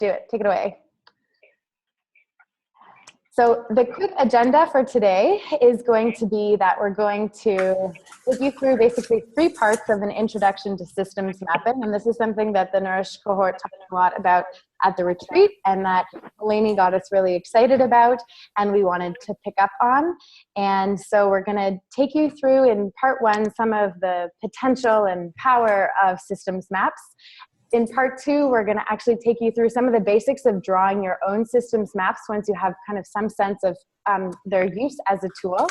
do it. Take it away. So the quick agenda for today is going to be that we're going to take you through basically 3 parts of an introduction to systems mapping. And this is something that the Nourish cohort talked a lot about at the retreat, and that Eleni got us really excited about and we wanted to pick up on. And so we're going to take you through in part 1 some of the potential and power of systems maps. In part 2, we're going to actually take you through some of the basics of drawing your own systems maps once you have kind of some sense of their use as a tool.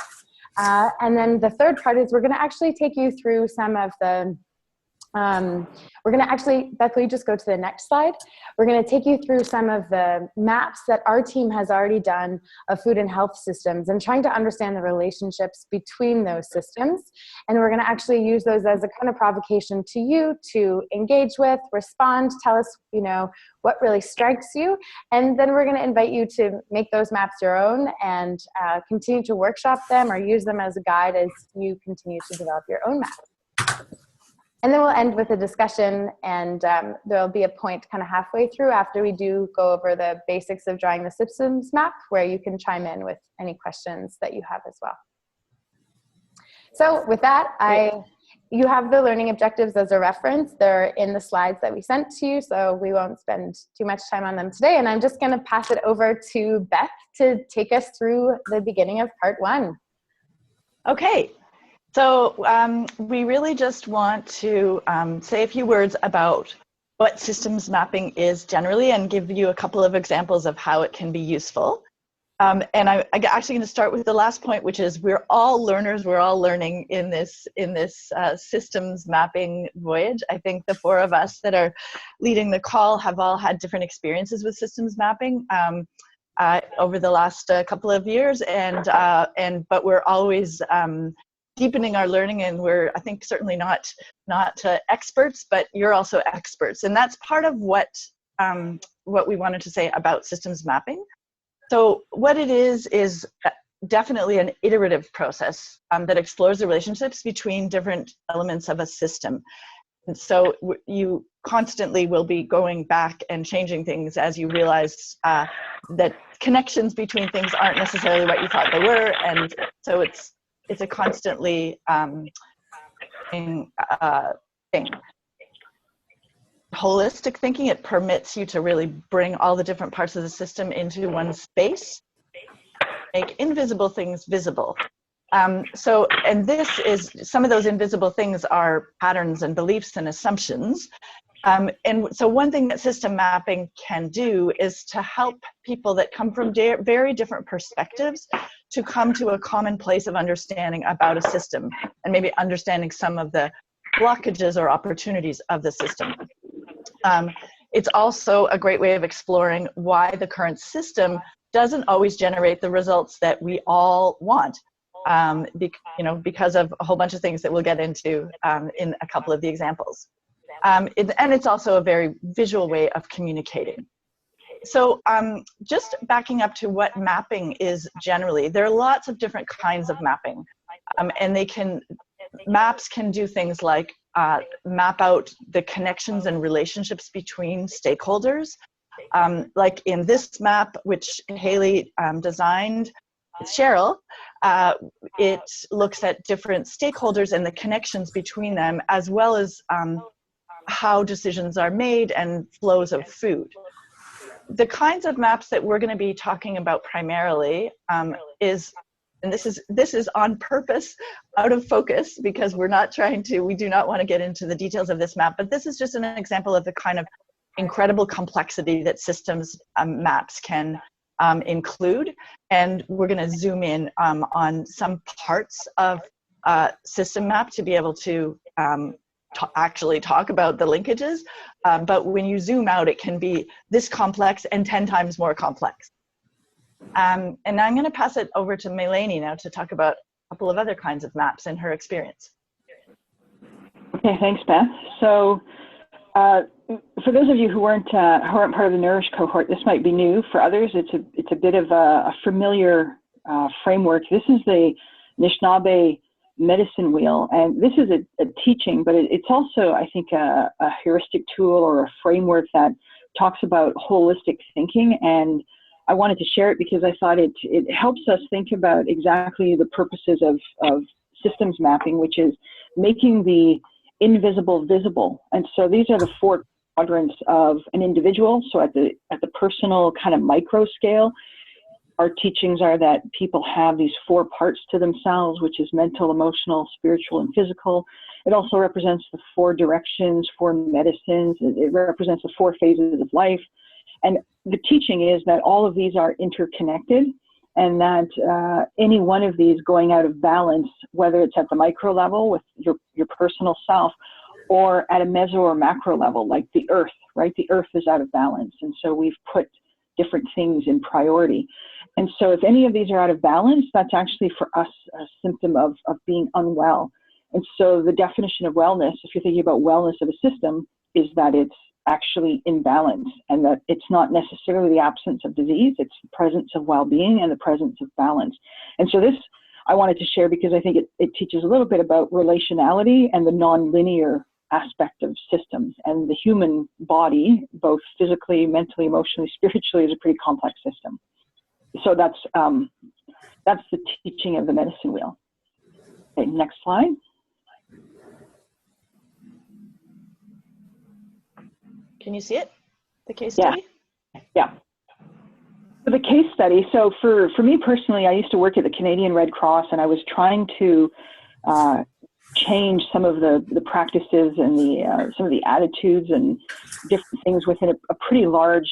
And then the third part is we're going to actually take you through some of the, we're going to actually, Beth, will you just go to the next slide? We're going to take you through some of the maps that our team has already done of food and health systems and trying to understand the relationships between those systems. And we're going to actually use those as a kind of provocation to you to engage with, respond, tell us, you know, what really strikes you. And then we're going to invite you to make those maps your own and continue to workshop them or use them as a guide as you continue to develop your own maps. And then we'll end with a discussion, and there'll be a point kind of halfway through after we do go over the basics of drawing the systems map where you can chime in with any questions that you have as well. So with that, you have the learning objectives as a reference. They're in the slides that we sent to you, so we won't spend too much time on them today. And I'm just going to pass it over to Beth to take us through the beginning of part 1. Okay. So we really just want to say a few words about what systems mapping is generally and give you a couple of examples of how it can be useful. And I'm actually going to start with the last point, which is we're all learners. We're all learning in this systems mapping voyage. I think the 4 of us that are leading the call have all had different experiences with systems mapping over the last couple of years, but we're always deepening our learning, and we're, I think, certainly not experts, but you're also experts, and that's part of what we wanted to say about systems mapping. So what it is definitely an iterative process that explores the relationships between different elements of a system. And so you constantly will be going back and changing things as you realize that connections between things aren't necessarily what you thought they were, and so it's a constantly thing. Holistic thinking, it permits you to really bring all the different parts of the system into one space, make invisible things visible. And this is, some of those invisible things are patterns and beliefs and assumptions. And so one thing that system mapping can do is to help people that come from very different perspectives to come to a common place of understanding about a system and maybe understanding some of the blockages or opportunities of the system. It's also a great way of exploring why the current system doesn't always generate the results that we all want, because of a whole bunch of things that we'll get into in a couple of the examples. And it's also a very visual way of communicating. So just backing up to what mapping is generally, there are lots of different kinds of mapping. And maps can do things like map out the connections and relationships between stakeholders. Like in this map, which Haley designed with Cheryl, it looks at different stakeholders and the connections between them, as well as how decisions are made and flows of food. The kinds of maps that we're going to be talking about primarily is, and this is on purpose out of focus because we do not want to get into the details of this map, but this is just an example of the kind of incredible complexity that systems maps can include. And we're going to zoom in on some parts of system map to be able to actually talk about the linkages, but when you zoom out, it can be this complex and 10 times more complex. And I'm going to pass it over to Maleni now to talk about a couple of other kinds of maps and her experience. Okay, thanks, Beth. So for those of you who aren't part of the Nourish cohort, this might be new. For others, it's a bit of a familiar framework. This is the Nishnabe medicine wheel, and this is a teaching, but it's also, I think, a heuristic tool or a framework that talks about holistic thinking, and I wanted to share it because I thought it helps us think about exactly the purposes of systems mapping, which is making the invisible visible. And so these are the 4 quadrants of an individual. So at the personal kind of micro scale, our teachings are that people have these 4 parts to themselves, which is mental, emotional, spiritual, and physical. It also represents the 4 directions, 4 medicines. It represents the 4 phases of life. And the teaching is that all of these are interconnected, and that any one of these going out of balance, whether it's at the micro level with your personal self, or at a meso or macro level, like the earth, right? The earth is out of balance. And so we've put different things in priority. And so if any of these are out of balance, that's actually for us a symptom of being unwell. And so the definition of wellness, if you're thinking about wellness of a system, is that it's actually in balance, and that it's not necessarily the absence of disease, it's the presence of well-being and the presence of balance. And so this I wanted to share because I think it teaches a little bit about relationality and the non-linear aspect of systems. And the human body, both physically, mentally, emotionally, spiritually, is a pretty complex system. So that's the teaching of the medicine wheel. Okay, next slide. Can you see it? The case study? Yeah. So the case study, so for me personally, I used to work at the Canadian Red Cross, and I was trying to change some of the practices and some of the attitudes and different things within a pretty large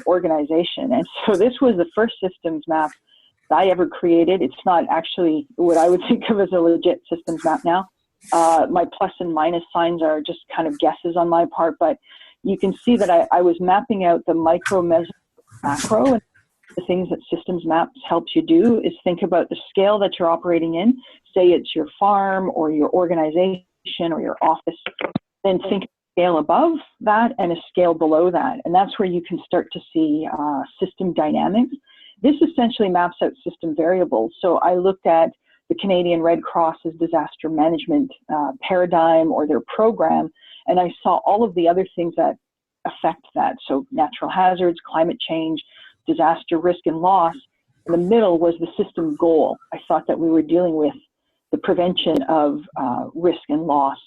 organization. And so this was the first systems map that I ever created. It's not actually what I would think of as a legit systems map now. My plus and minus signs are just kind of guesses on my part, but you can see that I was mapping out the micro, meso, macro, and the things that systems maps helps you do is think about the scale that you're operating in. Say it's your farm or your organization or your office. Then think of a scale above that and a scale below that. And that's where you can start to see system dynamics. This essentially maps out system variables. So I looked at the Canadian Red Cross's disaster management paradigm or their program, and I saw all of the other things that affect that. So natural hazards, climate change, disaster risk and loss. In the middle was the system goal. I thought that we were dealing with the prevention of risk and loss.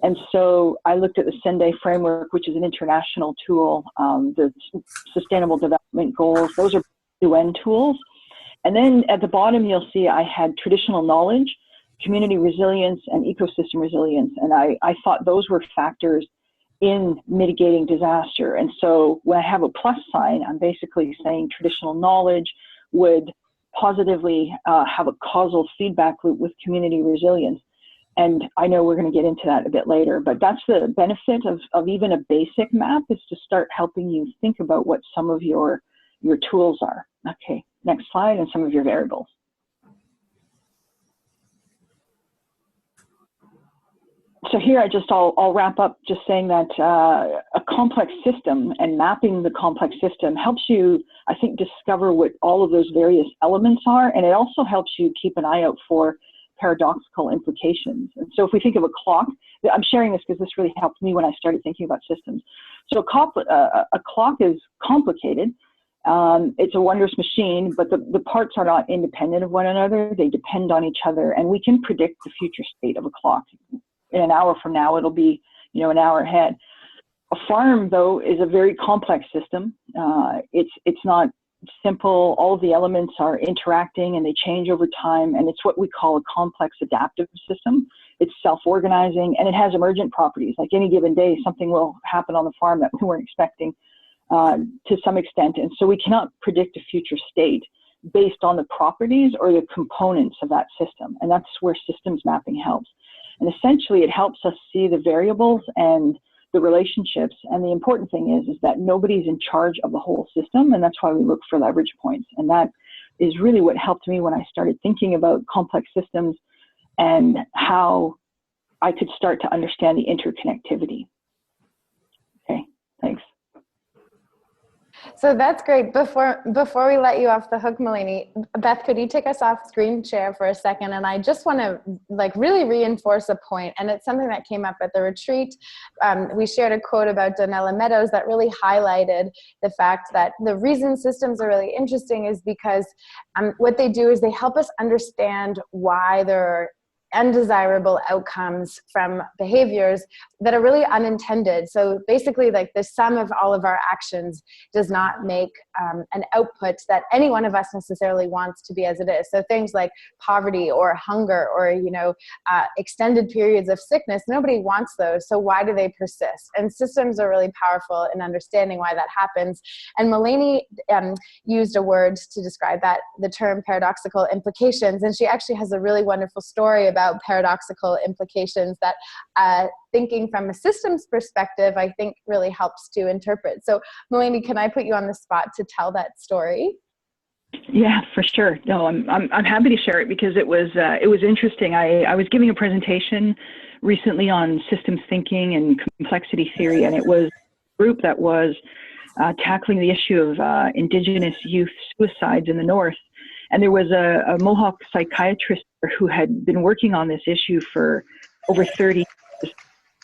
And so I looked at the Sendai framework, which is an international tool, the Sustainable Development Goals. Those are UN tools. And then at the bottom, you'll see I had traditional knowledge, community resilience, and ecosystem resilience. And I thought those were factors in mitigating disaster. And so when I have a plus sign, I'm basically saying traditional knowledge would positively have a causal feedback loop with community resilience. And I know we're going to get into that a bit later, but that's the benefit of even a basic map, is to start helping you think about what some of your tools are. Okay, next slide, and some of your variables. So here I'll wrap up just saying that a complex system and mapping the complex system helps you, I think, discover what all of those various elements are, and it also helps you keep an eye out for paradoxical implications. And so if we think of a clock, I'm sharing this because this really helped me when I started thinking about systems. So a clock is complicated. It's a wondrous machine, but the parts are not independent of one another. They depend on each other, and we can predict the future state of a clock. In an hour from now, it'll be, an hour ahead. A farm, though, is a very complex system. It's not simple. All of the elements are interacting and they change over time, and it's what we call a complex adaptive system. It's self-organizing, and it has emergent properties. Like any given day, something will happen on the farm that we weren't expecting to some extent, and so we cannot predict a future state based on the properties or the components of that system, and that's where systems mapping helps. And essentially, it helps us see the variables and the relationships. And the important thing is that nobody's in charge of the whole system. And that's why we look for leverage points. And that is really what helped me when I started thinking about complex systems and how I could start to understand the interconnectivity. Okay, thanks. So that's great. Before we let you off the hook, Malini, Beth, could you take us off screen share for a second? And I just want to like really reinforce a point, and it's something that came up at the retreat. We shared a quote about Donella Meadows that really highlighted the fact that the reason systems are really interesting is because what they do is they help us understand why there are undesirable outcomes from behaviors that are really unintended. So basically, like the sum of all of our actions does not make an output that any one of us necessarily wants to be as it is. So things like poverty or hunger or, extended periods of sickness, nobody wants those. So why do they persist? And systems are really powerful in understanding why that happens. And Malini used a word to describe that, the term paradoxical implications. And she actually has a really wonderful story about paradoxical implications that thinking from a systems perspective, I think really helps to interpret. So Malini, can I put you on the spot to tell that story? Yeah, for sure. No, I'm happy to share it because it was interesting. I was giving a presentation recently on systems thinking and complexity theory, and it was a group that was tackling the issue of Indigenous youth suicides in the North. And there was a Mohawk psychiatrist who had been working on this issue for over 30 years.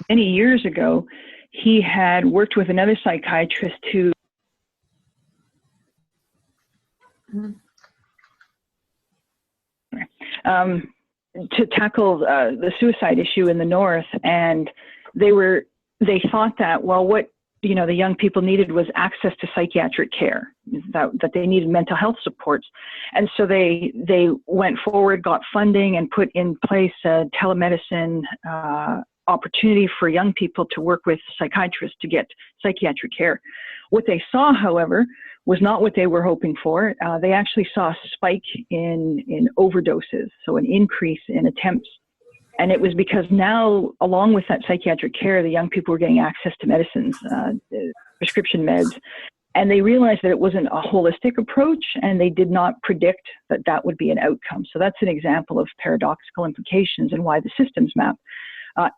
Many years ago, he had worked with another psychiatrist who to tackle the suicide issue in the North. And they thought that, well, what the young people needed was access to psychiatric care, that they needed mental health supports. And so they went forward, got funding, and put in place a telemedicine opportunity for young people to work with psychiatrists to get psychiatric care. What they saw, however, was not what they were hoping for. They actually saw a spike in overdoses, so an increase in attempts. And it was because now, along with that psychiatric care, the young people were getting access to medicines, prescription meds, and they realized that it wasn't a holistic approach, and they did not predict that that would be an outcome. So that's an example of paradoxical implications and why the systems map,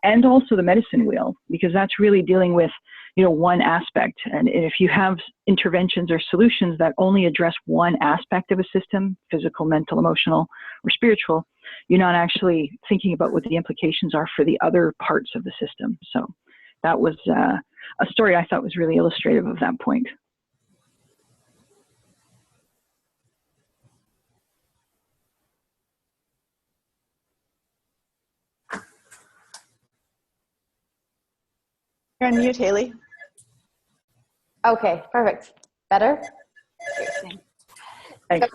and also the medicine wheel, because that's really dealing with one aspect. And if you have interventions or solutions that only address one aspect of a system, physical, mental, emotional, or spiritual, you're not actually thinking about what the implications are for the other parts of the system. So that was a story I thought was really illustrative of that point. You're on mute, Haley. Okay, perfect. Better? Thanks.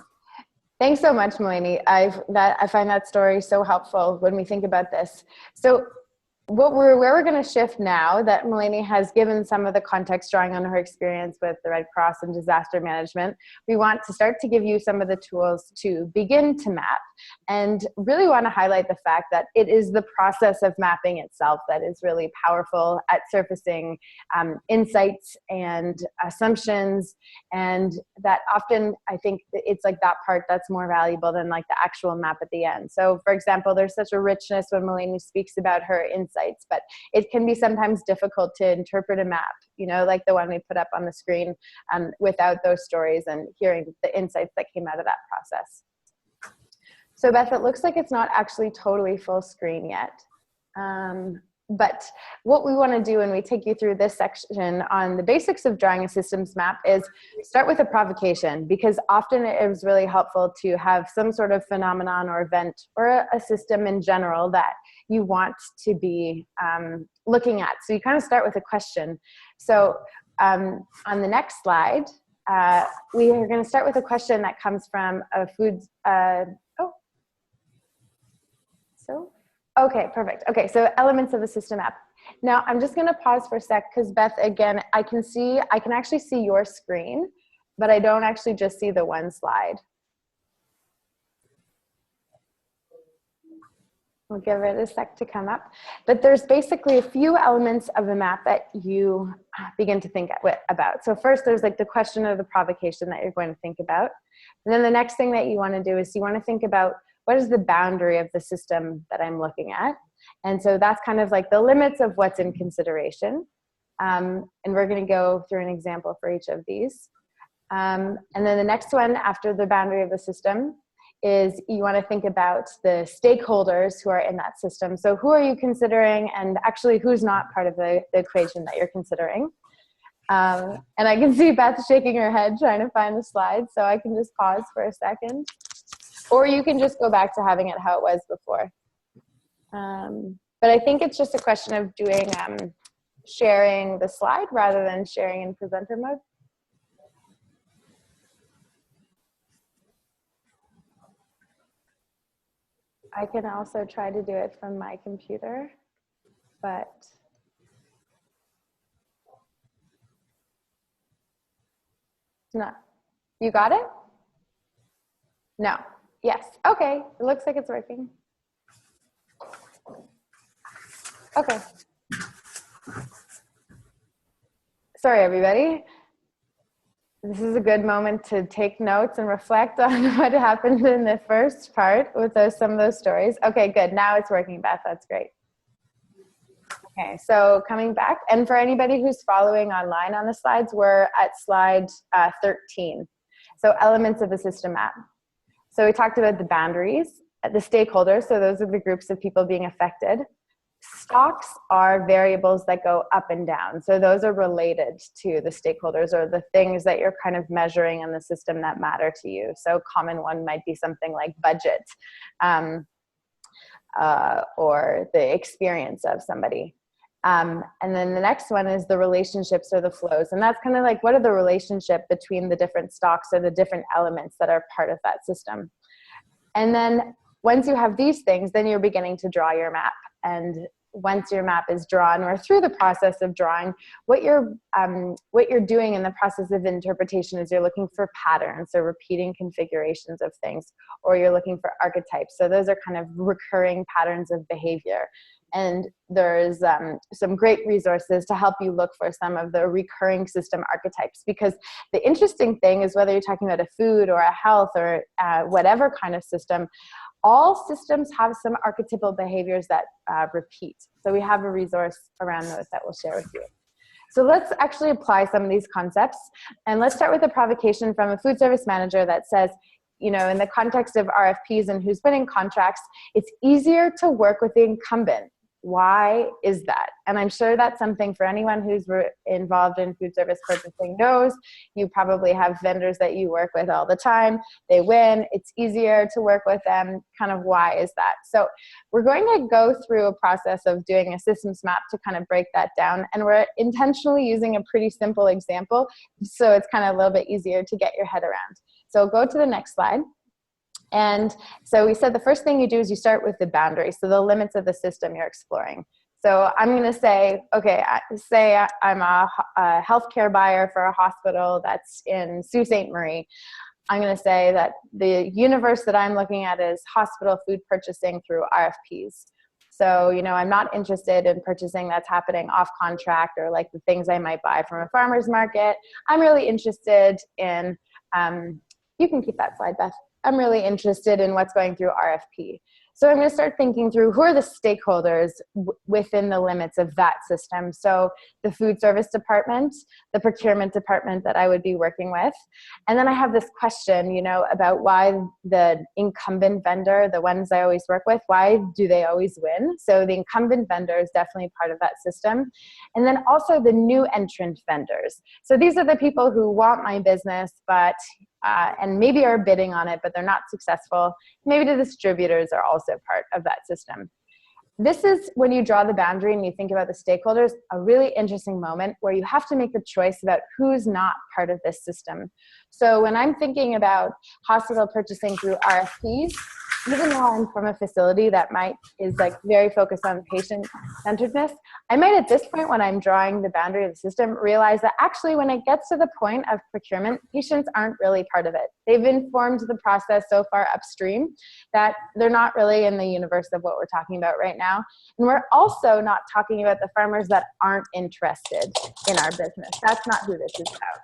Thanks so much, Malini. I find that story so helpful when we think about this. So where we're going to shift now that Malini has given some of the context drawing on her experience with the Red Cross and disaster management, we want to start to give you some of the tools to begin to map, and really want to highlight the fact that it is the process of mapping itself that is really powerful at surfacing insights and assumptions, and that often I think it's like that part that's more valuable than like the actual map at the end. So for example, there's such a richness when Malini speaks about her insights, but it can be sometimes difficult to interpret a map, like the one we put up on the screen, without those stories and hearing the insights that came out of that process. So Beth, it looks like it's not actually totally full screen yet. But what we want to do when we take you through this section on the basics of drawing a systems map is start with a provocation, because often it is really helpful to have some sort of phenomenon or event or a system in general that you want to be looking at. So you kind of start with a question. So on the next slide, we are going to start with a question that comes from a food, okay, perfect. Okay, so elements of a system map. Now I'm just going to pause for a sec because Beth, again, I can actually see your screen, but I don't actually just see the one slide. We'll give it a sec to come up. But there's basically a few elements of a map that you begin to think about. So first there's like the question of the provocation that you're going to think about. And then the next thing that you want to do is you want to think about what is the boundary of the system that I'm looking at? And so that's kind of like the limits of what's in consideration. And we're going to go through an example for each of these. And then the next one after the boundary of the system is you want to think about the stakeholders who are in that system. So who are you considering, and actually who's not part of the equation that you're considering. And I can see Beth shaking her head trying to find the slide, so I can just pause for a second. Or you can just go back to having it how it was before. But I think it's just a question of doing sharing the slide rather than sharing in presenter mode. I can also try to do it from my computer, but no. You got it? No. Yes. Okay. It looks like it's working. Okay. Sorry, everybody. This is a good moment to take notes and reflect on what happened in the first part with some of those stories. Okay, good. Now it's working, Beth. That's great. Okay, so coming back, and for anybody who's following online on the slides, we're at slide 13. So elements of the system map. So we talked about the boundaries, the stakeholders, so those are the groups of people being affected. Stocks are variables that go up and down. So those are related to the stakeholders or the things that you're kind of measuring in the system that matter to you. So common one might be something like budget or the experience of somebody. And then the next one is the relationships or the flows. And that's kind of like, what are the relationship between the different stocks or the different elements that are part of that system? And then once you have these things, then you're beginning to draw your map. And once your map is drawn, or through the process of drawing, what you're doing in the process of interpretation is you're looking for patterns, so repeating configurations of things, or you're looking for archetypes. So those are kind of recurring patterns of behavior. And there's some great resources to help you look for some of the recurring system archetypes, because the interesting thing is whether you're talking about a food or a health or whatever kind of system, all systems have some archetypal behaviors that repeat. So we have a resource around those that we'll share with you. So let's actually apply some of these concepts. And let's start with a provocation from a food service manager that says, you know, in the context of RFPs and who's winning contracts, it's easier to work with the incumbent. Why is that? And I'm sure that's something for anyone who's involved in food service purchasing knows. You probably have vendors that you work with all the time. They win. It's easier to work with them. Kind of why is that? So we're going to go through a process of doing a systems map to kind of break that down. And we're intentionally using a pretty simple example, so it's kind of a little bit easier to get your head around. So go to the next slide. And so we said the first thing you do is you start with the boundaries, so the limits of the system you're exploring. So I'm going to say, okay, say I'm a healthcare buyer for a hospital that's in Sault Ste. Marie. I'm going to say that the universe that I'm looking at is hospital food purchasing through RFPs. So, you know, I'm not interested in purchasing that's happening off contract or like the things I might buy from a farmer's market. I'm really interested in, you can keep that slide, Beth. I'm really interested in what's going through RFP. So I'm going to start thinking through who are the stakeholders within the limits of that system. So the food service department, the procurement department that I would be working with. And then I have this question, you know, about why the incumbent vendor, the ones I always work with, why do they always win? So the incumbent vendor is definitely part of that system. And then also the new entrant vendors. So these are the people who want my business, but and maybe are bidding on it, but they're not successful. Maybe the distributors are also part of that system. This is when you draw the boundary and you think about the stakeholders, a really interesting moment where you have to make the choice about who's not part of this system. So when I'm thinking about hospital purchasing through RFPs, even though I'm from a facility that is like very focused on patient-centeredness, I might at this point when I'm drawing the boundary of the system realize that actually when it gets to the point of procurement, patients aren't really part of it. They've informed the process so far upstream that they're not really in the universe of what we're talking about right now. And we're also not talking about the farmers that aren't interested in our business. That's not who this is about.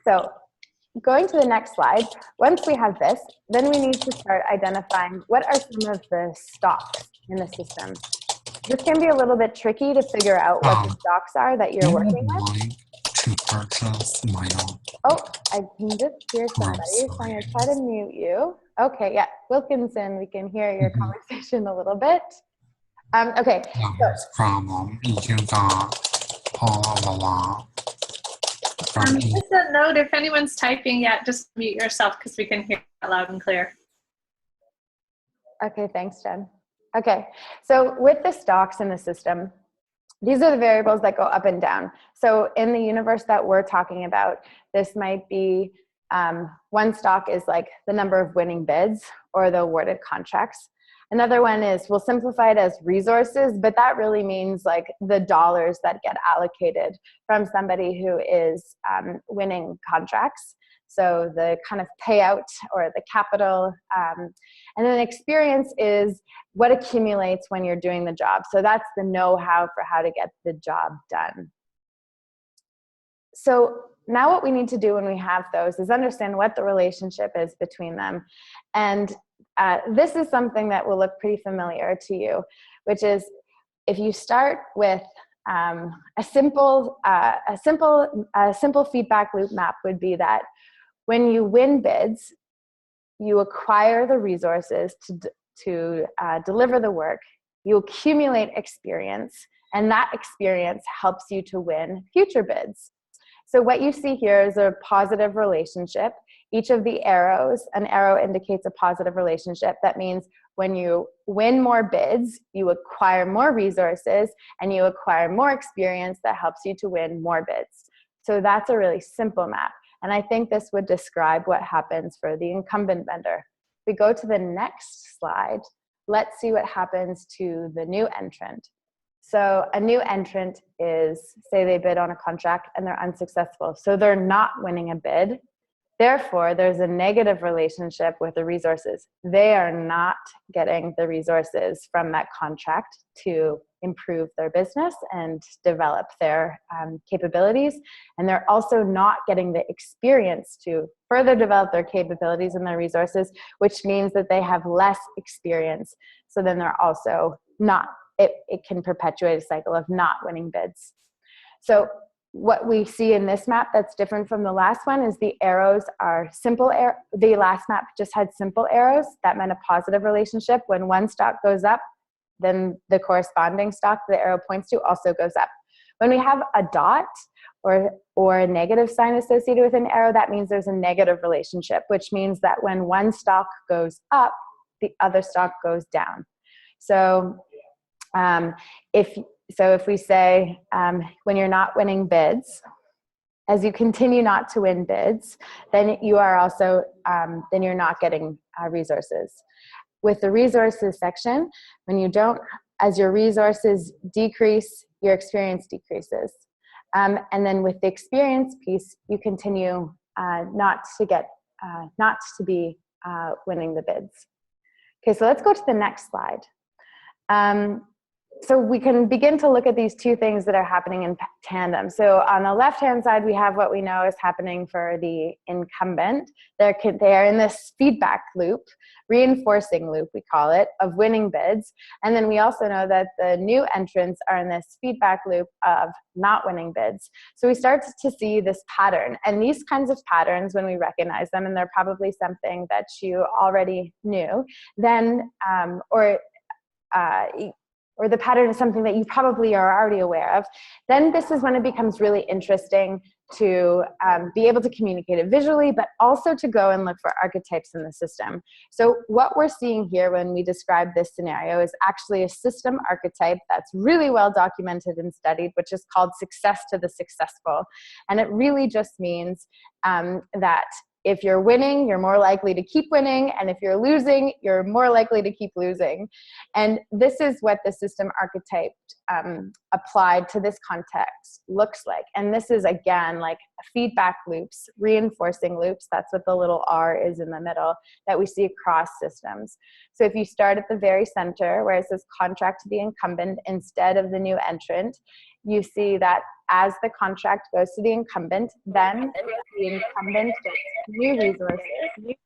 So going to the next slide, once we have this, then we need to start identifying what are some of the stocks in the system. This can be a little bit tricky to figure out what the stocks are that you're working with. to purchase my own Oh, I can just hear somebody, so I'm going to try to mute you. Okay, yeah, Wilkinson, we can hear your conversation a little bit. Okay. problem. You got all along. Just a note, if anyone's typing yet, just mute yourself because we can hear it loud and clear. Okay, thanks, Jen. Okay, so with the stocks in the system, these are the variables that go up and down. So in the universe that we're talking about, this might be one stock is like the number of winning bids or the awarded contracts. Another one is, we'll simplify it as resources, but that really means like the dollars that get allocated from somebody who is winning contracts. So the kind of payout or the capital. And then experience is what accumulates when you're doing the job. So that's the know-how for how to get the job done. So now what we need to do when we have those is understand what the relationship is between them. And this is something that will look pretty familiar to you, which is if you start with a simple feedback loop map would be that when you win bids, you acquire the resources to deliver the work, you accumulate experience, and that experience helps you to win future bids. So what you see here is a positive relationship. Each of the arrows, an arrow indicates a positive relationship. That means when you win more bids, you acquire more resources and you acquire more experience that helps you to win more bids. So that's a really simple map. And I think this would describe what happens for the incumbent vendor. If we go to the next slide, let's see what happens to the new entrant. So a new entrant is, say they bid on a contract and they're unsuccessful. So they're not winning a bid. Therefore, there's a negative relationship with the resources. They are not getting the resources from that contract to improve their business and develop their capabilities. And they're also not getting the experience to further develop their capabilities and their resources, which means that they have less experience. So then they're also not, it can perpetuate a cycle of not winning bids. So what we see in this map that's different from the last one is the arrows are simple. The last map just had simple arrows. That meant a positive relationship. When one stock goes up, then the corresponding stock the arrow points to also goes up. When we have a dot or a negative sign associated with an arrow, that means there's a negative relationship, which means that when one stock goes up, the other stock goes down. So if we say when you're not winning bids, as you continue not to win bids, then you are also, then you're not getting resources. With the resources section, when you don't, as your resources decrease, your experience decreases. And then with the experience piece, you continue not to be winning the bids. Okay, so let's go to the next slide. So we can begin to look at these two things that are happening in tandem. So on the left-hand side, we have what we know is happening for the incumbent. They are in this feedback loop, reinforcing loop, we call it, of winning bids. And then we also know that the new entrants are in this feedback loop of not winning bids. So we start to see this pattern. And these kinds of patterns, when we recognize them, and they're probably something that you already knew, then, or the pattern is something that you probably are already aware of, then this is when it becomes really interesting to be able to communicate it visually, but also to go and look for archetypes in the system. So what we're seeing here when we describe this scenario is actually a system archetype that's really well documented and studied, which is called success to the successful. And it really just means that if you're winning, you're more likely to keep winning. And if you're losing, you're more likely to keep losing. And this is what the system archetype applied to this context looks like. And this is, again, like feedback loops, reinforcing loops. That's what the little R is in the middle that we see across systems. So if you start at the very center where it says contract to the incumbent instead of the new entrant, you see that as the contract goes to the incumbent, then the incumbent gets new resources.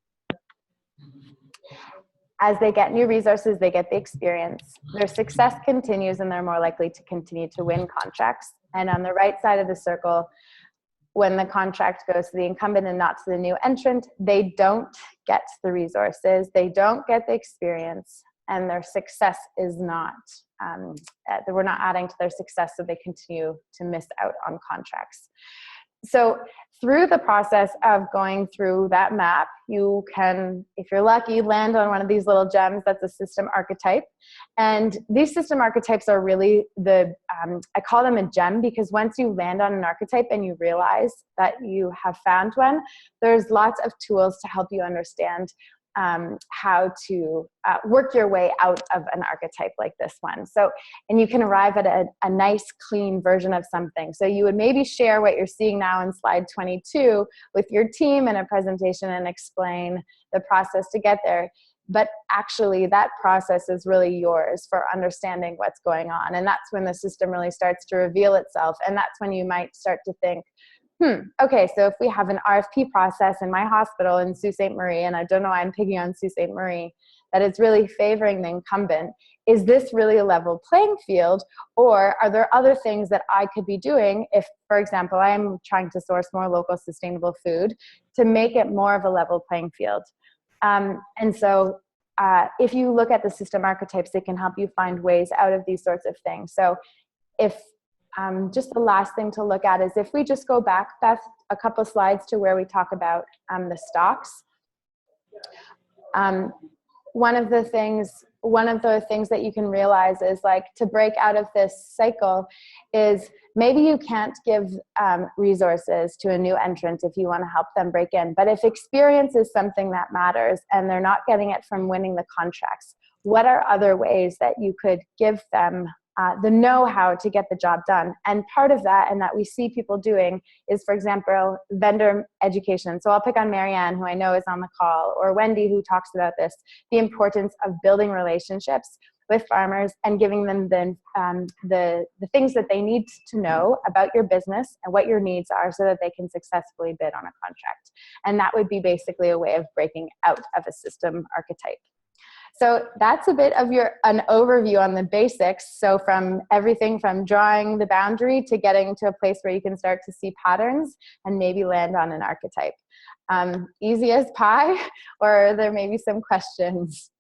As they get new resources, they get the experience. Their success continues and they're more likely to continue to win contracts. And on the right side of the circle, when the contract goes to the incumbent and not to the new entrant, they don't get the resources, they don't get the experience, and their success is not, we're not adding to their success, so they continue to miss out on contracts. So through the process of going through that map, you can, if you're lucky, land on one of these little gems that's a system archetype. And these system archetypes are really I call them a gem, because once you land on an archetype and you realize that you have found one, there's lots of tools to help you understand how to work your way out of an archetype like this one. So, and you can arrive at a nice, clean version of something. So you would maybe share what you're seeing now in slide 22 with your team in a presentation and explain the process to get there. But actually that process is really yours for understanding what's going on. And that's when the system really starts to reveal itself. And that's when you might start to think, okay, so if we have an RFP process in my hospital in Sault Ste. Marie, and I don't know why I'm picking on Sault Ste. Marie, that it's really favoring the incumbent, is this really a level playing field? Or are there other things that I could be doing if, for example, I am trying to source more local sustainable food to make it more of a level playing field? And so if you look at the system archetypes, they can help you find ways out of these sorts of things. So if just the last thing to look at is if we just go back, Beth, a couple slides to where we talk about the stocks. One of the things that you can realize is, like, to break out of this cycle is maybe you can't give resources to a new entrant if you want to help them break in. But if experience is something that matters and they're not getting it from winning the contracts, what are other ways that you could give them the know-how to get the job done? And part of that, and that we see people doing, is, for example, vendor education. So I'll pick on Marianne, who I know is on the call, or Wendy, who talks about this, the importance of building relationships with farmers and giving them the things that they need to know about your business and what your needs are so that they can successfully bid on a contract. And that would be basically a way of breaking out of a system archetype. So that's a bit of an overview on the basics. So from everything from drawing the boundary to getting to a place where you can start to see patterns and maybe land on an archetype. Easy as pie, or there may be some questions.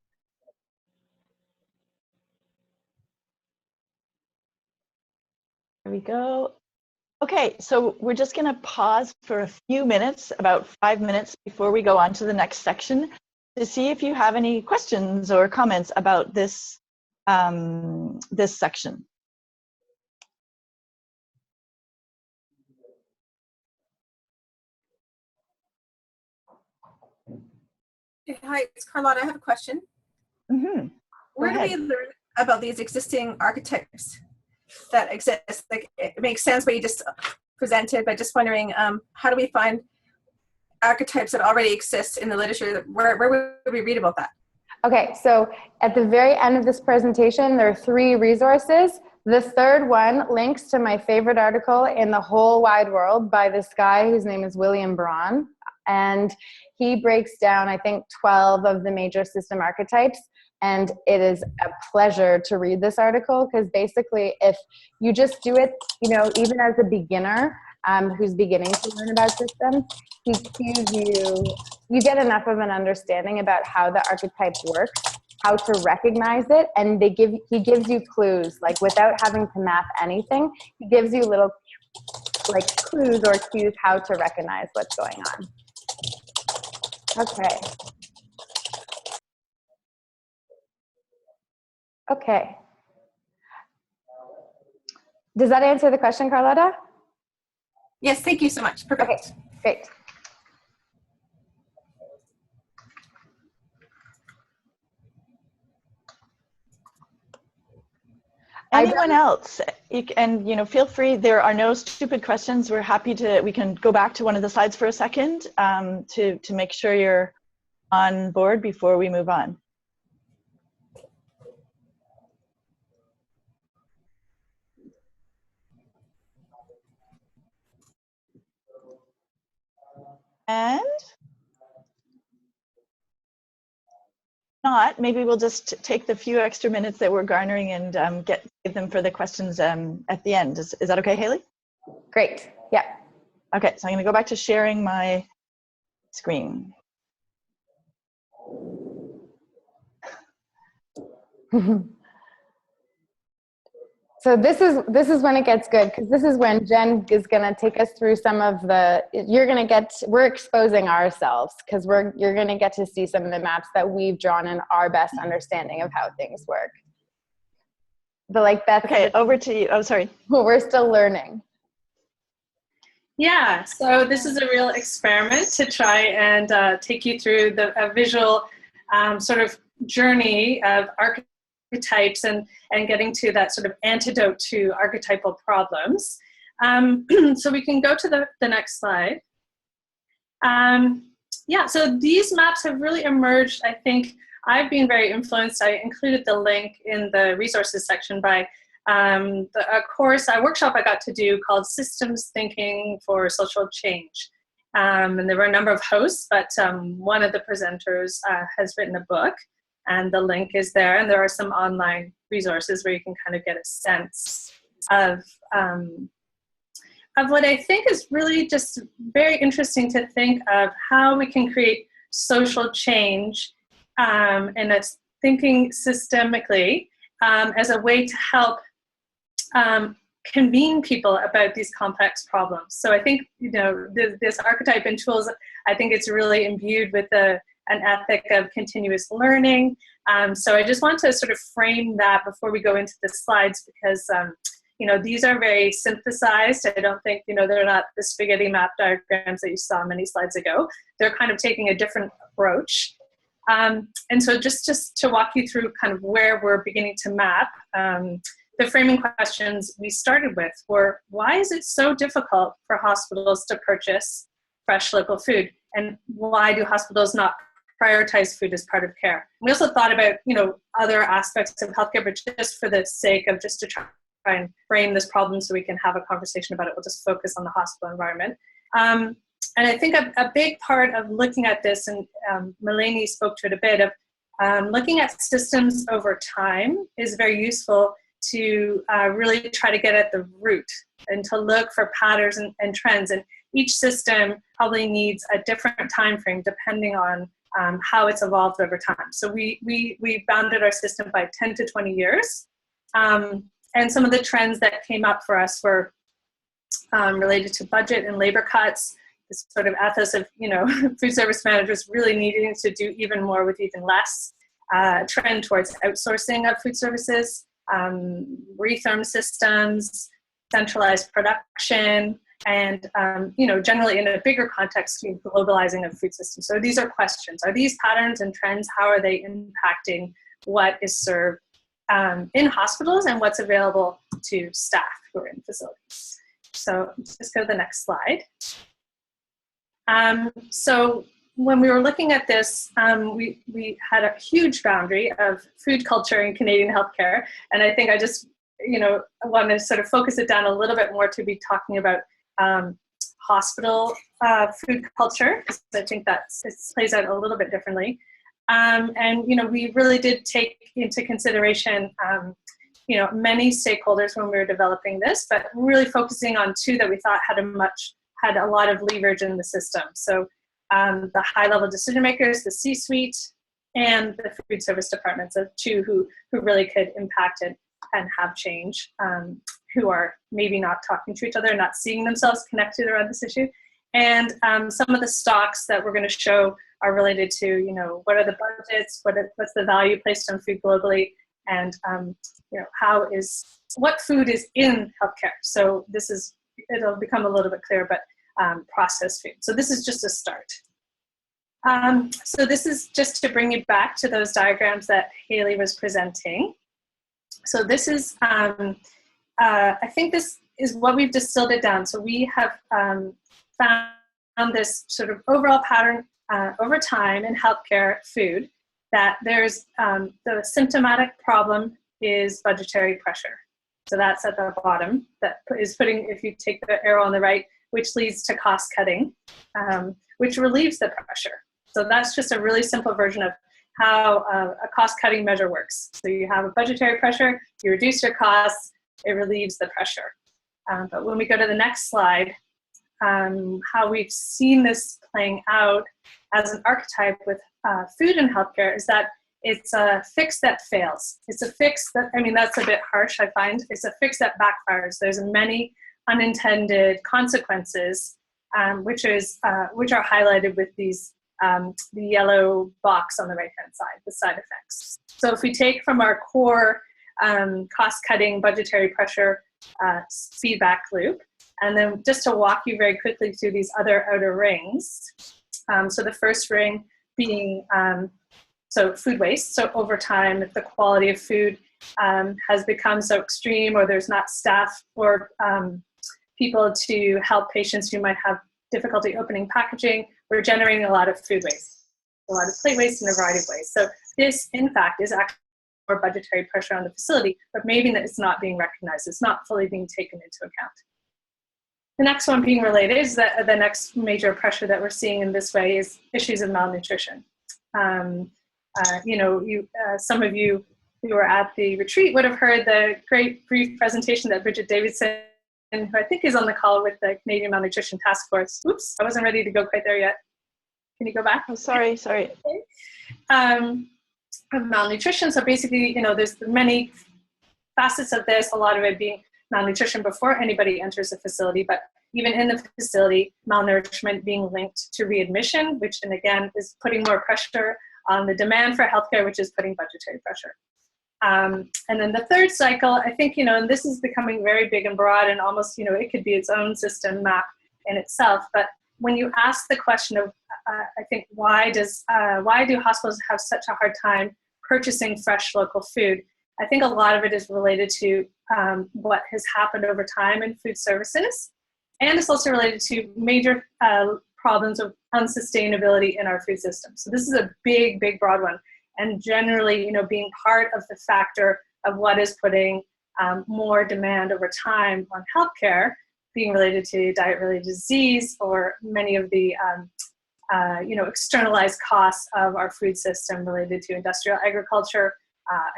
There we go. Okay, so we're just going to pause for a few minutes, about 5 minutes before we go on to the next section, to see if you have any questions or comments about this, this section. Hi, it's Carlotta. I have a question. Mm-hmm. Where do we learn about these existing archetypes that exist? Like, it makes sense what you just presented, but just wondering, how do we find archetypes that already exist in the literature? Where would we read about that? Okay, so at the very end of this presentation, there are 3 resources. The third one links to my favorite article in the whole wide world by this guy whose name is William Braun. And he breaks down, I think, 12 of the major system archetypes. And it is a pleasure to read this article, because basically if you just do it, you know, even as a beginner who's beginning to learn about systems, he cues you get enough of an understanding about how the archetype works, how to recognize it, and he gives you clues, like without having to map anything. He gives you little like clues or cues how to recognize what's going on. Okay. Okay. Does that answer the question, Carlotta? Yes, thank you so much. Perfect. Okay, great. Anyone else? And feel free. There are no stupid questions. We're happy to. We can go back to one of the slides for a second to make sure you're on board before we move on. And not, maybe we'll just take the few extra minutes that we're garnering and give them for the questions at the end. Is that okay, Haley? Great. Yeah. Okay, so I'm going to go back to sharing my screen. So this is when it gets good, because this is when Jen is going to take us through some of the, we're exposing ourselves, because you're going to get to see some of the maps that we've drawn in our best understanding of how things work. But like that's okay, over to you. Oh, sorry. We're still learning. Yeah, so this is a real experiment to try and take you through a visual sort of journey of archetypes and getting to that sort of antidote to archetypal problems. So we can go to the next slide. Yeah, so these maps have really emerged. I think I've been very influenced. I included the link in the resources section by a workshop I got to do called Systems Thinking for Social Change. And there were a number of hosts, but one of the presenters has written a book, and the link is there. And there are some online resources where you can kind of get a sense of what I think is really just very interesting to think of how we can create social change and it's thinking systemically as a way to help convene people about these complex problems. So I think, this archetype and tools, I think it's really imbued with an ethic of continuous learning. So I just want to sort of frame that before we go into the slides, because these are very synthesized. I don't think, they're not the spaghetti map diagrams that you saw many slides ago. They're kind of taking a different approach. And so just to walk you through kind of where we're beginning to map, the framing questions we started with were, why is it so difficult for hospitals to purchase fresh local food? And why do hospitals not prioritize food as part of care? We also thought about, other aspects of healthcare, but just for the sake of just to try and frame this problem so we can have a conversation about it, we'll just focus on the hospital environment. And I think a big part of looking at this, and Melanie spoke to it a bit, of looking at systems over time is very useful to really try to get at the root and to look for patterns and trends. And each system probably needs a different time frame depending on how it's evolved over time. So we bounded our system by 10 to 20 years. And some of the trends that came up for us were related to budget and labor cuts, this sort of ethos of, food service managers really needing to do even more with even less, trend towards outsourcing of food services, retherm systems, centralized production, and, generally in a bigger context, globalizing of food systems. So these are questions. Are these patterns and trends, how are they impacting what is served in hospitals and what's available to staff who are in facilities? So just go to the next slide. So when we were looking at this, we had a huge boundary of food culture in Canadian healthcare. And I think I just, want to sort of focus it down a little bit more to be talking about hospital food culture, because I think it plays out a little bit differently. And, we really did take into consideration, many stakeholders when we were developing this, but really focusing on two that we thought had a lot of leverage in the system. So the high-level decision makers, the C-suite, and the food service departments, of two who really could impact it and have change, who are maybe not talking to each other, not seeing themselves connected around this issue. And some of the stocks that we're going to show are related to, what are the budgets, what's the value placed on food globally, and what food is in healthcare. So it'll become a little bit clearer, but processed food. So this is just a start. So this is just to bring you back to those diagrams that Haley was presenting. So this is, I think this is what we've distilled it down. So we have found this sort of overall pattern over time in healthcare food, that there's the symptomatic problem is budgetary pressure. So that's at the bottom, that is if you take the arrow on the right, which leads to cost cutting, which relieves the pressure. So that's just a really simple version of how a cost cutting measure works. So you have a budgetary pressure, you reduce your costs, it relieves the pressure. But when we go to the next slide, how we've seen this playing out as an archetype with food and healthcare is that it's a fix that fails. It's a fix that, I mean, that's a bit harsh, I find. It's a fix that backfires. There's many unintended consequences, which are highlighted with these, the yellow box on the right-hand side, the side effects. So if we take from our core cost-cutting budgetary pressure feedback loop, and then just to walk you very quickly through these other outer rings. So the first ring being so food waste. So over time, if the quality of food has become so extreme, or there's not staff or people to help patients who might have difficulty opening packaging, we're generating a lot of food waste, a lot of plate waste in a variety of ways. So this, in fact, is actually more budgetary pressure on the facility, but maybe it's not being recognized. It's not fully being taken into account. The next one being related is that the next major pressure that we're seeing in this way is issues of malnutrition. You know, some of you who were at the retreat would have heard the great brief presentation that Bridget Davidson, who I think is on the call with the Canadian Malnutrition Task Force. Oops, I wasn't ready to go quite there yet. Can you go back? Oh, sorry. Okay. Of malnutrition. So basically, you know, there's many facets of this, a lot of it being malnutrition before anybody enters the facility, but even in the facility, malnourishment being linked to readmission, which, and again, is putting more pressure on the demand for healthcare, which is putting budgetary pressure. And then the third cycle, I think, you know, and this is becoming very big and broad and almost, you know, it could be its own system map in itself. But when you ask the question of, I think, why do hospitals have such a hard time purchasing fresh local food? I think a lot of it is related to what has happened over time in food services. And it's also related to major problems of unsustainability in our food system. So this is a big, big, broad one. And generally, you know, being part of the factor of what is putting more demand over time on healthcare, being related to diet-related disease or many of the, you know, externalized costs of our food system related to industrial agriculture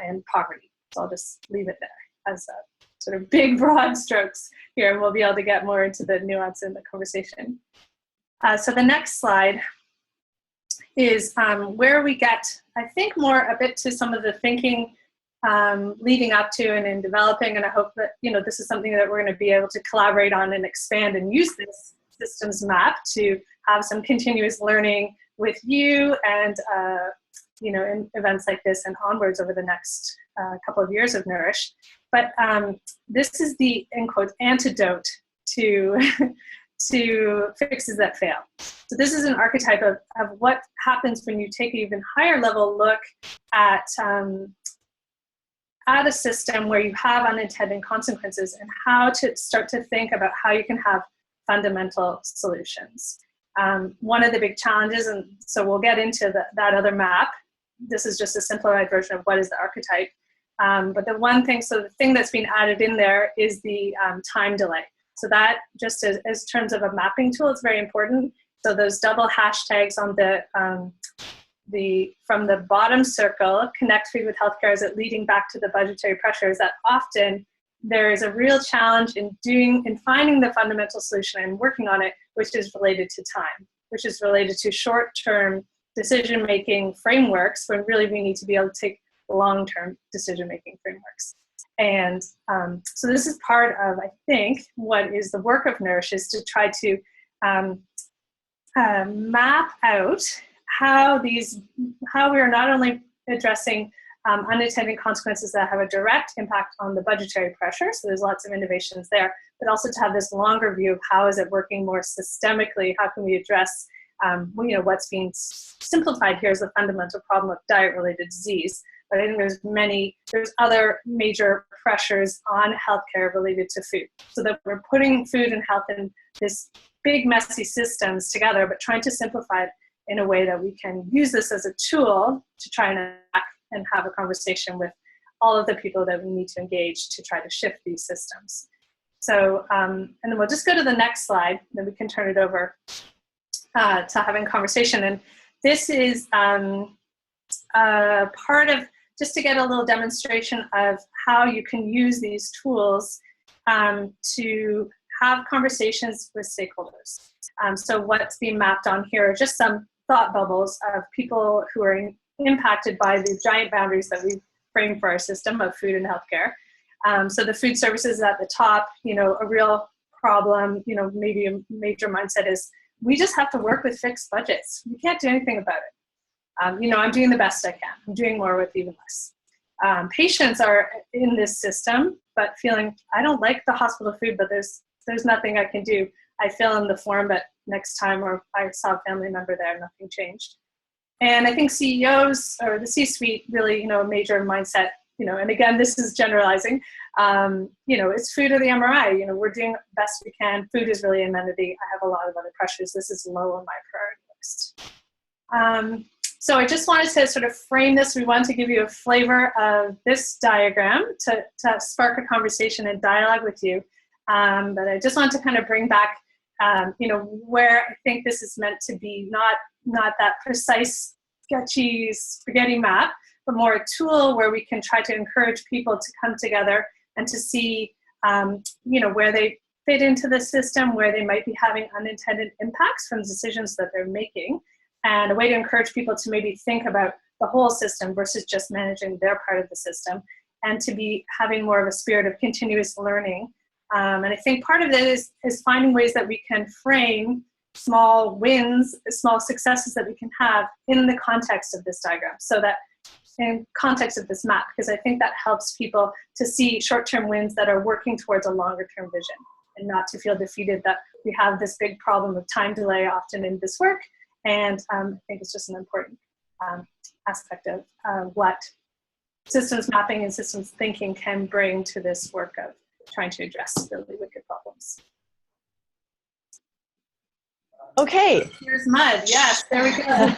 and poverty. So I'll just leave it there as a sort of big, broad strokes here, and we'll be able to get more into the nuance in the conversation. So the next slide is where we get, I think, more a bit to some of the thinking leading up to and in developing, and I hope that, you know, this is something that we're going to be able to collaborate on and expand and use this systems map to have some continuous learning with you and, you know, in events like this and onwards over the next couple of years of Nourish. But this is the, in quotes, antidote to to fixes that fail. So this is an archetype of what happens when you take an even higher level look at a system where you have unintended consequences and how to start to think about how you can have fundamental solutions. One of the big challenges, and so we'll get into that other map. This is just a simplified version of what is the archetype. But the one thing, so the thing that's been added in there is the time delay. So that just as terms of a mapping tool, it's very important. So those double hashtags on from the bottom circle, connect food with healthcare, is it leading back to the budgetary pressures that often there is a real challenge in finding the fundamental solution and working on it, which is related to time, which is related to short-term decision-making frameworks when really we need to be able to take long-term decision-making frameworks. And so this is part of, I think, what is the work of Nourish, is to try to map out how we are not only addressing unintended consequences that have a direct impact on the budgetary pressure, so there's lots of innovations there, but also to have this longer view of how is it working more systemically, how can we address you know, what's being simplified here is the fundamental problem of diet-related disease. But I think there's other major pressures on healthcare related to food. So that we're putting food and health in this big, messy systems together, but trying to simplify it in a way that we can use this as a tool to try and have a conversation with all of the people that we need to engage to try to shift these systems. So, and then we'll just go to the next slide, then we can turn it over to having conversation. And this is part of, just to get a little demonstration of how you can use these tools to have conversations with stakeholders. So what's being mapped on here are just some thought bubbles of people who are impacted by the giant boundaries that we frame for our system of food and healthcare. So the food services at the top, a real problem, maybe a major mindset is we just have to work with fixed budgets. We can't do anything about it. I'm doing the best I can. I'm doing more with even less. Patients are in this system, but feeling, I don't like the hospital food, but there's nothing I can do. I fill in the form, but next time, or I saw a family member there, nothing changed. And I think CEOs or the C-suite really, a major mindset, and again, this is generalizing, it's food or the MRI. We're doing the best we can. Food is really amenity. I have a lot of other pressures. This is low on my priority list. So I just wanted to sort of frame this. We wanted to give you a flavor of this diagram to spark a conversation and dialogue with you. But I just want to kind of bring back, where I think this is meant to be not that precise, sketchy spaghetti map, but more a tool where we can try to encourage people to come together and to see, where they fit into the system, where they might be having unintended impacts from decisions that they're making, and a way to encourage people to maybe think about the whole system versus just managing their part of the system, and to be having more of a spirit of continuous learning. And I think part of it is finding ways that we can frame small wins, small successes that we can have in the context of this diagram, so that in context of this map, because I think that helps people to see short-term wins that are working towards a longer-term vision, and not to feel defeated that we have this big problem of time delay often in this work. And I think it's just an important aspect of what systems mapping and systems thinking can bring to this work of trying to address really wicked problems. Okay. Here's mud. Yes, there we go.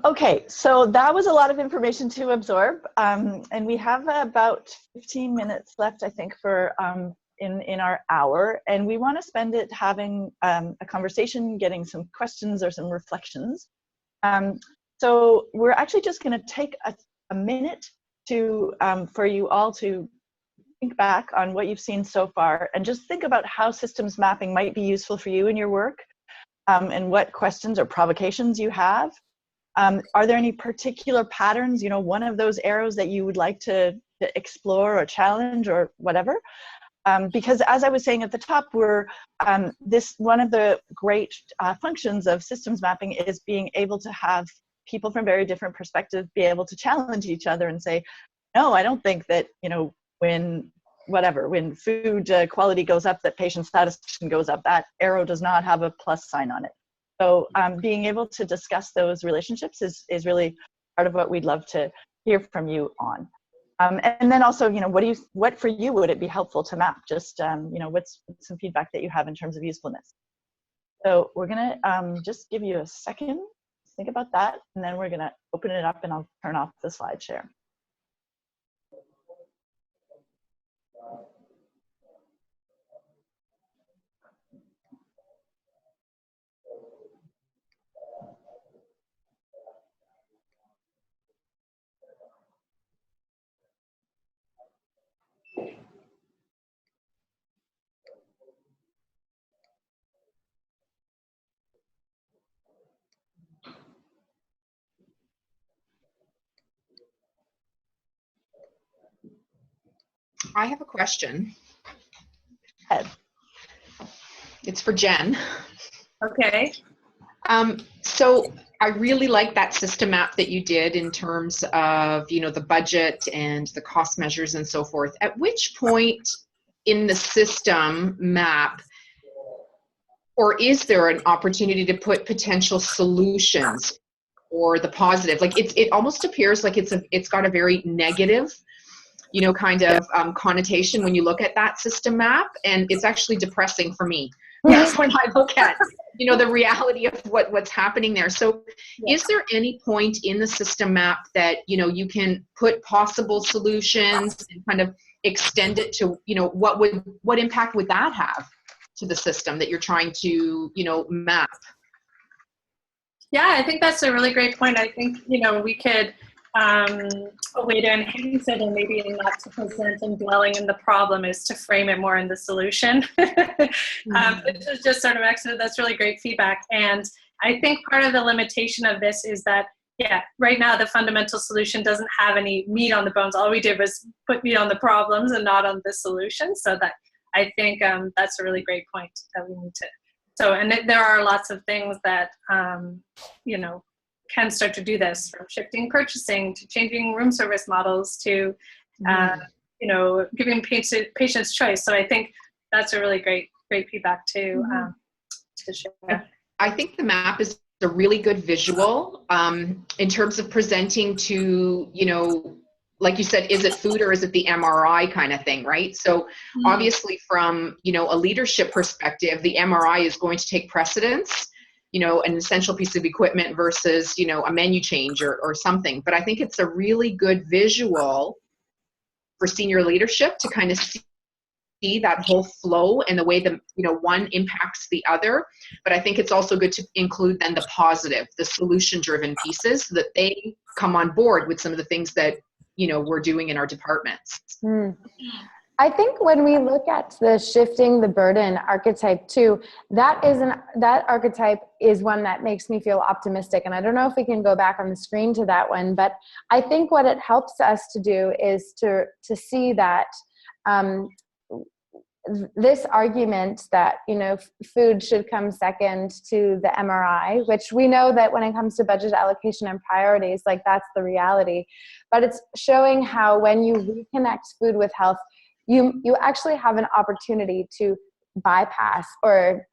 Okay, so that was a lot of information to absorb, and we have about 15 minutes left, I think, for in our hour, and we want to spend it having a conversation, getting some questions or some reflections. So we're actually just going to take a minute to for you all to think back on what you've seen so far, and just think about how systems mapping might be useful for you in your work, and what questions or provocations you have. Are there any particular patterns, one of those arrows that you would like to explore or challenge or whatever? Because as I was saying at the top, one of the great functions of systems mapping is being able to have people from very different perspectives be able to challenge each other and say, no, I don't think that, when food quality goes up, that patient satisfaction goes up. That arrow does not have a plus sign on it. So being able to discuss those relationships is really part of what we'd love to hear from you on. And then also, what for you would it be helpful to map? Just, what's some feedback that you have in terms of usefulness? So we're gonna just give you a second, think about that, and then we're gonna open it up and I'll turn off the slide share. I have a question. Ed. It's for Jen. Okay. So I really like that system map that you did in terms of, the budget and the cost measures and so forth. At which point in the system map, or is there an opportunity to put potential solutions or the positive? Like it almost appears like it's got a very negative, kind of connotation when you look at that system map, and it's actually depressing for me when I look at, the reality of what's happening there. So is there any point in the system map that, you can put possible solutions and kind of extend it to, what impact would that have to the system that you're trying to, map? Yeah, I think that's a really great point. I think, we could a way to enhance it, and maybe not to present and dwelling in the problem, is to frame it more in the solution. This is just sort of excellent. That's really great feedback. And I think part of the limitation of this is that, yeah, right now the fundamental solution doesn't have any meat on the bones. All we did was put meat on the problems and not on the solution. So that, I think that's a really great point that we need to. So, and there are lots of things that, you know, can start to do this, from shifting purchasing to changing room service models to, you know, giving patients choice. So I think that's a really great feedback to share. I think the map is a really good visual in terms of presenting to, you know, like you said, is it food or is it the MRI kind of thing, right? So obviously from, you know, a leadership perspective, the MRI is going to take precedence, you know, an essential piece of equipment versus, you know, a menu change or something. But I think it's a really good visual for senior leadership to kind of see that whole flow and the way the, you know, one impacts the other. But I think it's also good to include then the positive, the solution-driven pieces, so that they come on board with some of the things that, you know, we're doing in our departments. I think when we look at the shifting the burden archetype too, that archetype is one that makes me feel optimistic. And I don't know if we can go back on the screen to that one, but I think what it helps us to do is to see that this argument that, you know, food should come second to the MRI, which we know that when it comes to budget allocation and priorities, like that's the reality. But it's showing how when you reconnect food with health, you actually have an opportunity to bypass or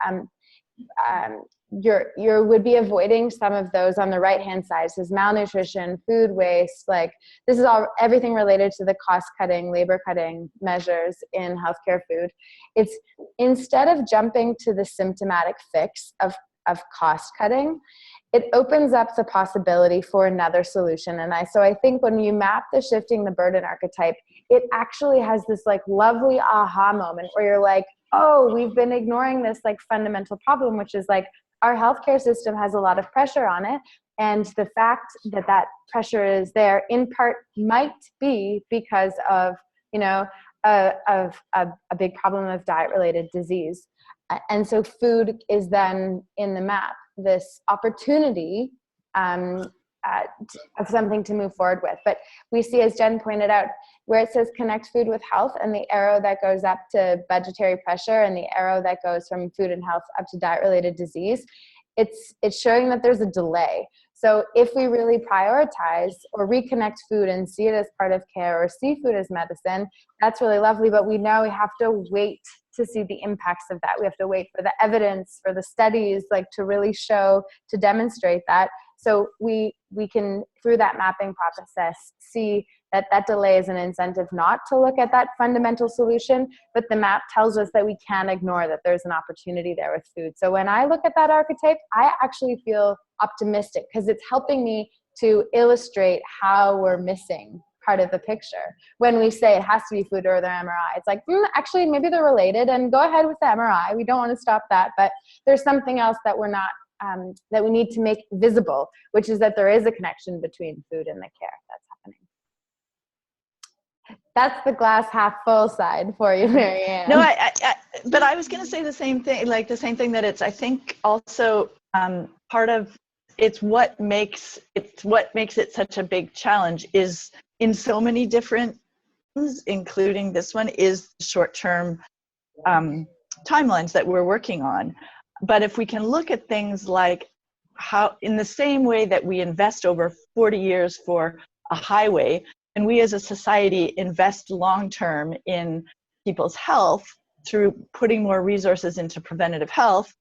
you would be avoiding some of those on the right hand side. So malnutrition, food waste, like this is everything related to the cost cutting, labor cutting measures in healthcare food. It's instead of jumping to the symptomatic fix of cost cutting, it opens up the possibility for another solution. And so I think when you map the shifting the burden archetype, it actually has this like lovely aha moment where you're like, oh, we've been ignoring this like fundamental problem, which is like our healthcare system has a lot of pressure on it. And the fact that that pressure is there in part might be because of, you know, of a big problem of diet-related disease. And so food is then in the map, this opportunity of something to move forward with. But we see, as Jen pointed out, where it says connect food with health and the arrow that goes up to budgetary pressure and the arrow that goes from food and health up to diet-related disease, it's showing that there's a delay. So if we really prioritize or reconnect food and see it as part of care or see food as medicine, that's really lovely. But we know we have to wait to see the impacts of that. We have to wait for the evidence, for the studies, like to really show, to demonstrate that. So we can, through that mapping process, see that that delay is an incentive not to look at that fundamental solution, but the map tells us that we can't ignore that there's an opportunity there with food. So when I look at that archetype, I actually feel optimistic because it's helping me to illustrate how we're missing part of the picture. When we say it has to be food or the MRI, it's like, actually, maybe they're related and go ahead with the MRI. We don't want to stop that, but there's something else that we're not, that we need to make visible, which is that there is a connection between food and the care that's happening. That's the glass half full side for you, Marianne. No, but I was going to say the same thing, like the same thing that it's, I think also part of it's what makes it such a big challenge is in so many different things, including this one, is short-term timelines that we're working on. But if we can look at things like how, in the same way that we invest over 40 years for a highway, and we as a society invest long-term in people's health through putting more resources into preventative health,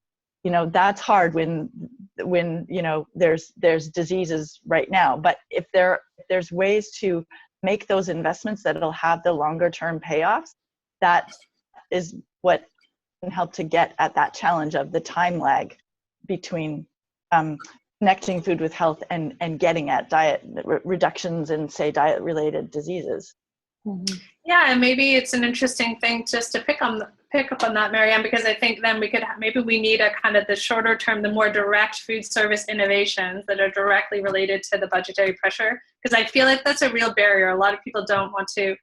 you know, that's hard when you know, there's diseases right now. But if there's ways to make those investments that'll have the longer-term payoffs, that is what can help to get at that challenge of the time lag between connecting food with health and getting at diet reductions in, say, diet-related diseases. Yeah, and maybe it's an interesting thing just to pick on pick up on that, Marianne, because I think then maybe we need a kind of the shorter term, the more direct food service innovations that are directly related to the budgetary pressure. Because I feel like that's a real barrier. A lot of people don't want to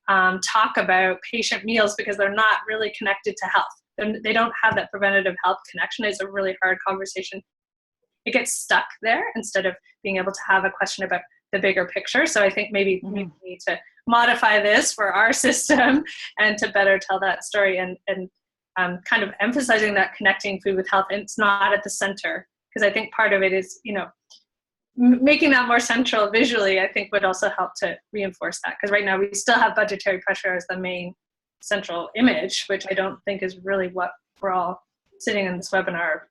talk about patient meals because they're not really connected to health. They don't have that preventative health connection. It's a really hard conversation. It gets stuck there instead of being able to have a question about the bigger picture. So I think maybe we need to modify this for our system and to better tell that story and kind of emphasizing that connecting food with health. And it's not at the center, because I think part of it is, making that more central visually, I think would also help to reinforce that. Because right now we still have budgetary pressure as the main central image, which I don't think is really what we're all sitting in this webinar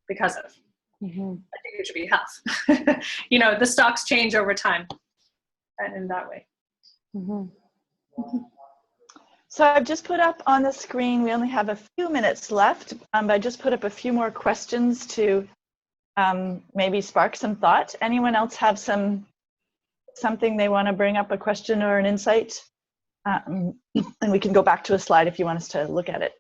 because of. Mm-hmm. I think it should be health. The stocks change over time and in that way. Mm-hmm. So I've just put up on the screen, we only have a few minutes left, but I just put up a few more questions to maybe spark some thought. Anyone else have something they want to bring up, a question or an insight? And we can go back to a slide if you want us to look at it.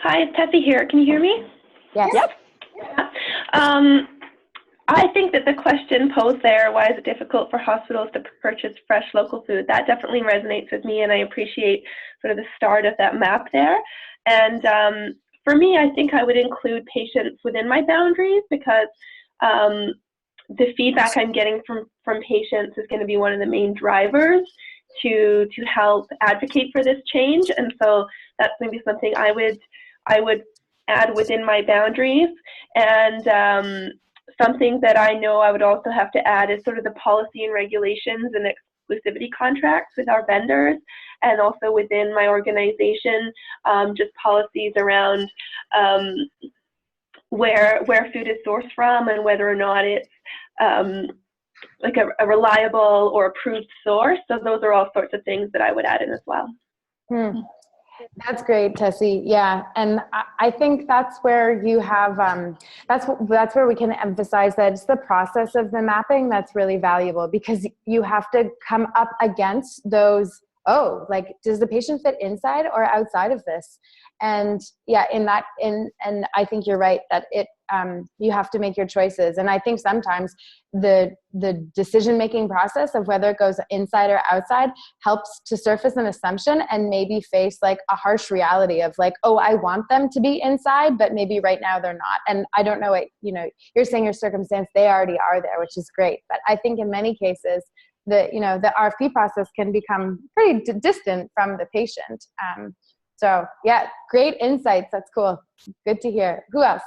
Hi, it's Tessie here. Can you hear me? Yes. Yep. Yeah. I think that the question posed there, why is it difficult for hospitals to purchase fresh local food, that definitely resonates with me, and I appreciate sort of the start of that map there. And for me, I think I would include patients within my boundaries, because the feedback I'm getting from patients is going to be one of the main drivers to help advocate for this change. And so that's maybe something I would add within my boundaries. And something that I know I would also have to add is sort of the policy and regulations and exclusivity contracts with our vendors, and also within my organization, just policies around where food is sourced from and whether or not it's like a reliable or approved source. So those are all sorts of things that I would add in as well. That's great, Tessie. Yeah, and I think that's where you have that's where we can emphasize that it's the process of the mapping that's really valuable, because you have to come up against those. Oh, like, does the patient fit inside or outside of this? And yeah, and I think you're right that you have to make your choices. And I think sometimes the decision-making process of whether it goes inside or outside helps to surface an assumption and maybe face like a harsh reality of like, oh, I want them to be inside, but maybe right now they're not. And I don't know what, you're saying your circumstance, they already are there, which is great. But I think in many cases, the RFP process can become pretty distant from the patient. So yeah, great insights. That's cool. Good to hear. Who else?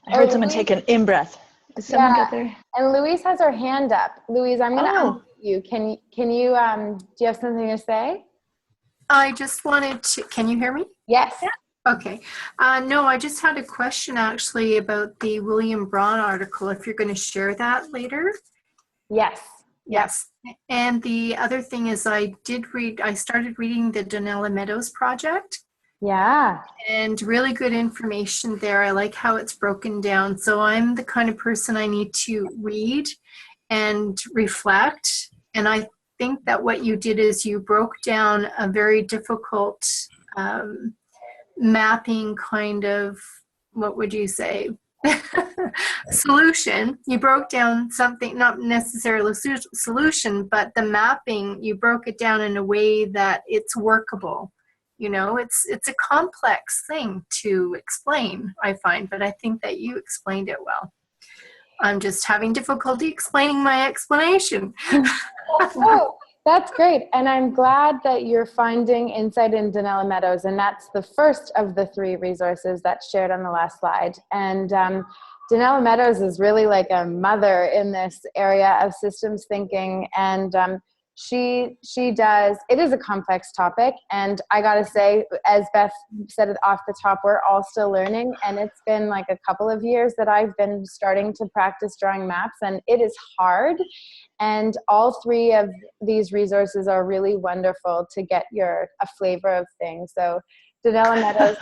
I heard someone take an in-breath. Is someone got there? And Louise has her hand up. Louise, I'm going to unmute you. Can you, do you have something to say? I just wanted to, can you hear me? Yes. Yeah. Okay. No, I just had a question actually about the William Braun article, if you're going to share that later. Yes. Yes. And the other thing is I started reading the Donella Meadows project. Yeah. And really good information there. I like how it's broken down. So I'm the kind of person I need to read and reflect. And I think that what you did is you broke down a very difficult mapping kind of, what would you say, solution. You broke down something, not necessarily a solution, but the mapping, you broke it down in a way that it's workable. It's a complex thing to explain, I find, but I think that you explained it well. I'm just having difficulty explaining my explanation. Oh, that's great. And I'm glad that you're finding insight in Donella Meadows. And that's the first of the 3 resources that's shared on the last slide. And Donella Meadows is really like a mother in this area of systems thinking. And she does, it is a complex topic, and I gotta say, as Beth said it off the top, we're all still learning, and it's been like a couple of years that I've been starting to practice drawing maps, and it is hard, and all three of these resources are really wonderful to get a flavor of things. So Danella Meadows.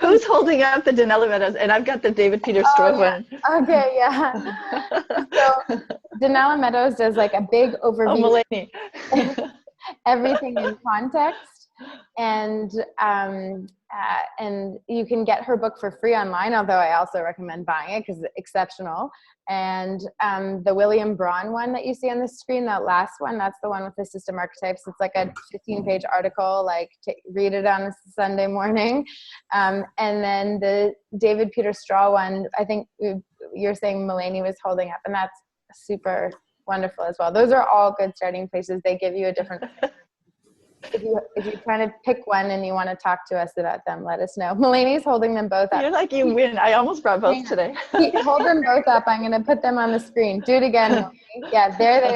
Who's holding up the Danella Meadows? And I've got the David Peter Stroh one. Okay, yeah. So Danella Meadows does like a big overview. Everything in context, and you can get her book for free online, although I also recommend buying it because it's exceptional. And the William Braun one that you see on the screen, that last one, that's the one with the system archetypes. It's like a 15-page article, like read it on a Sunday morning. And then the David Peter Stroh one, I think you're saying Mulaney was holding up, and that's super wonderful as well. Those are all good starting places. They give you a different if you're trying to pick one and you want to talk to us about them, let us know. Mulaney's holding them both up. You're like, you win. I almost brought both today. Hold them both up. I'm going to put them on the screen. Do it again, Mulaney. Yeah, there they are.